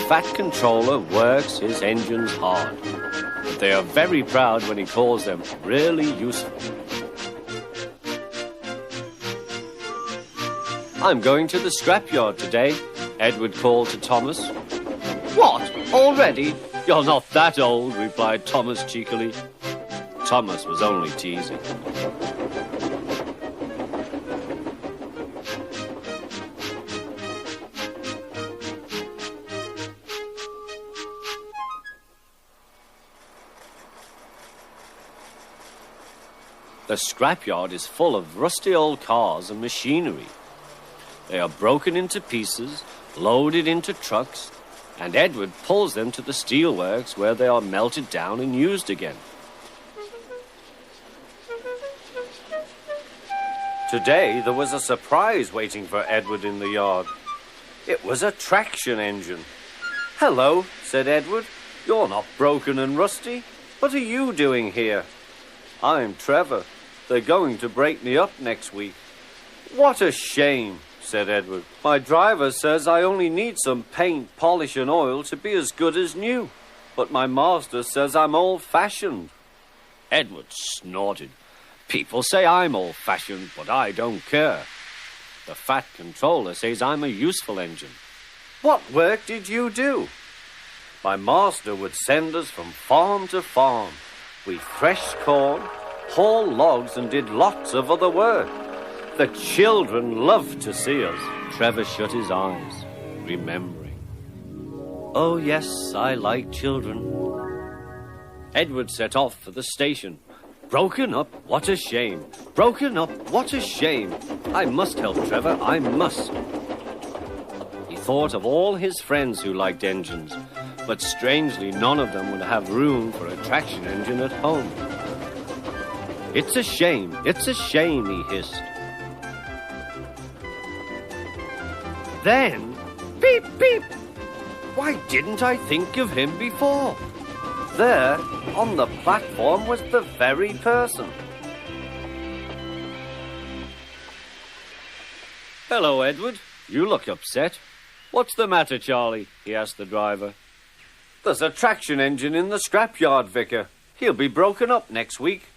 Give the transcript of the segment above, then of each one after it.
Fat Controller works his engines hard. But they are very proud when he calls them really useful. I'm going to the scrapyard today, Edward called to Thomas. What? Already? You're not that old, replied Thomas cheekily. Thomas was only teasing. The scrapyard is full of rusty old cars and machinery. They are broken into pieces, loaded into trucks, and Edward pulls them to the steelworks where they are melted down and used again. Today there was a surprise waiting for Edward in the yard. It was a traction engine. "Hello," said Edward. "You're not broken and rusty. What are you doing here?" "I'm Trevor. They're going to break me up next week." "What a shame," said Edward. "My driver says I only need some paint, polish and oil to be as good as new. But my master says I'm old-fashioned." Edward snorted. "People say I'm old-fashioned, but I don't care. The Fat Controller says I'm a useful engine." "What work did you do?" "My master would send us from farm to farm. We threshed corn, hauled logs and did lots of other work. The children loved to see us." Trevor shut his eyes, remembering. "Oh, yes, I like children." Edward set off for the station. "Broken up, what a shame. Broken up, what a shame. I must help Trevor, I must." He thought of all his friends who liked engines, but strangely none of them would have room for a traction engine at home. It's a shame, he hissed. Then, beep, beep! Why didn't I think of him before? There, on the platform, was the very person. "Hello, Edward. You look upset. What's the matter, Charlie?" he asked the driver. "There's a traction engine in the scrapyard, Vicar. He'll be broken up next week.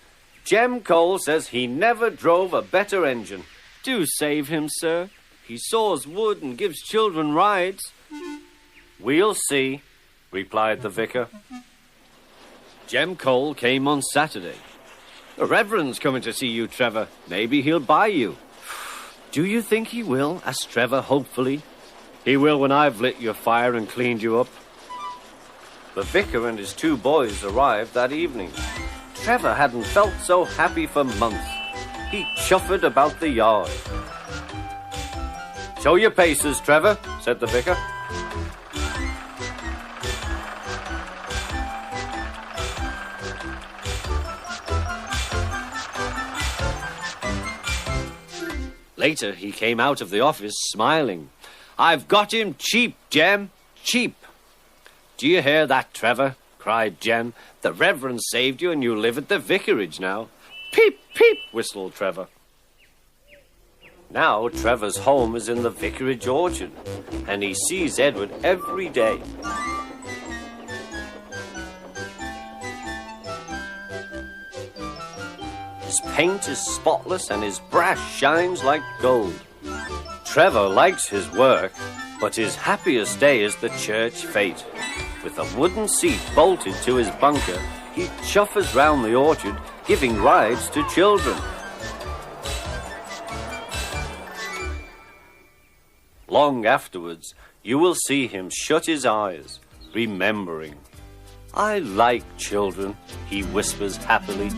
Jem Cole says he never drove a better engine." "Do save him, sir. He saws wood and gives children rides." "We'll see," replied the vicar. Jem Cole came on Saturday. "The Reverend's coming to see you, Trevor. Maybe he'll buy you." "Do you think he will?" asked Trevor hopefully. "He will when I've lit your fire and cleaned you up." The vicar and his two boys arrived that evening. Trevor hadn't felt so happy for months. He chuffered about the yard. "Show your paces, Trevor," said the vicar. Later, he came out of the office smiling. "I've got him cheap, Jem, cheap." "Do you hear that, Trevor?" cried Jem. "The Reverend saved you and you live at the vicarage now." "Peep, peep," whistled Trevor. Now Trevor's home is in the vicarage orchard, and he sees Edward every day. His paint is spotless and his brass shines like gold. Trevor likes his work, but his happiest day is the church fete. With a wooden seat bolted to his bunker, he chuffers round the orchard, giving rides to children. Long afterwards, you will see him shut his eyes, remembering. "I like children," he whispers happily.